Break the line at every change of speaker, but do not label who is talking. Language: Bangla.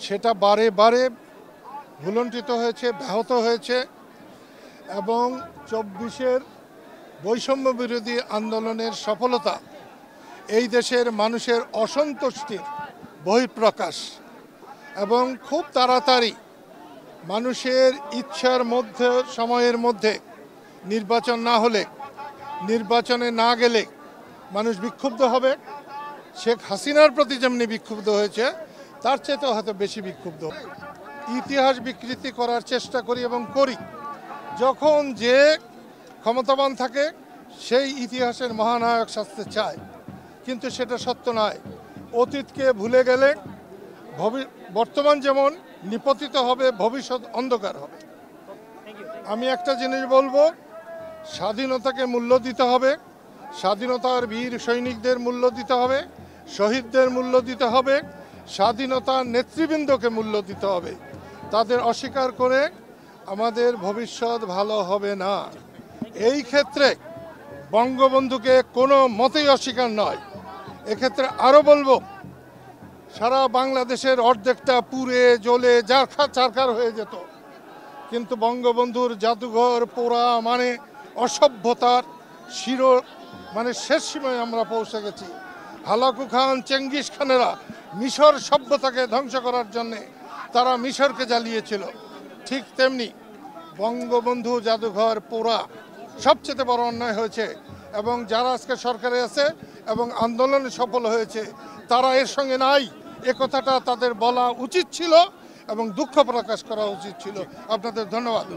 সেটা বারে বারে ভুলণ্ঠিত হয়েছে, ব্যাহত হয়েছে এবং ২৪-এর বৈষম্য বিরোধী আন্দোলনের সফলতা এই দেশের মানুষের অসন্তুষ্টির বহিঃপ্রকাশ এবং খুব তাড়াতাড়ি মানুষের ইচ্ছার মধ্যে সময়ের মধ্যে নির্বাচন না হলে, নির্বাচনে না গেলে মানুষ বিক্ষুব্ধ হবে। শেখ হাসিনার প্রতি যেমনি বিক্ষুব্ধ হয়েছে তার চেয়েও হয়তো বেশি বিক্ষুব্ধ। ইতিহাস বিকৃতি করার চেষ্টা করি এবং করি। যখন যে ক্ষমতাবান থাকে সেই ইতিহাসের মহানায়ক সাজতে চায়, কিন্তু সেটা সত্য নয়। অতীতকে ভুলে গেলে বর্তমান যেমন নিপতিত হবে, ভবিষ্যৎ অন্ধকার হবে। আমি একটা জিনিস বলবো, স্বাধীনতাকে মূল্য দিতে হবে, স্বাধীনতার বীর সৈনিকদের মূল্য দিতে হবে, শহীদদের মূল্য দিতে হবে, স্বাধীনতার নেতৃবৃন্দকে মূল্য দিতে হবে। তাদের অস্বীকার করে আমাদের ভবিষ্যৎ ভালো হবে না। এই ক্ষেত্রে বঙ্গবন্ধুকে কোনো মতেই অস্বীকার নয়। এক্ষেত্রে আরও বলবো, সারা বাংলাদেশের অর্ধেকটা পুড়ে জ্বলে চারখার হয়ে যেত, কিন্তু বঙ্গবন্ধুর জাদুঘর পোড়া মানে অসভ্যতার শেষ সীমায় আমরা পৌঁছে গেছি। হালাকু খান, চেঙ্গিস খানেরা মিশর সভ্যতাকে ধ্বংস করার জন্যে তারা মিশরকে জ্বালিয়েছিল। ঠিক তেমনি বঙ্গবন্ধু জাদুঘর পোড়া সবচেয়ে বড় অন্যায় হয়েছে এবং যারা আজকে সরকারে আছে এবং আন্দোলনে সফল হয়েছে তারা এর সঙ্গে নাই, এ কথাটা তাদের বলা উচিত ছিল এবং দুঃখ প্রকাশ করা উচিত ছিল। আপনাদের ধন্যবাদ।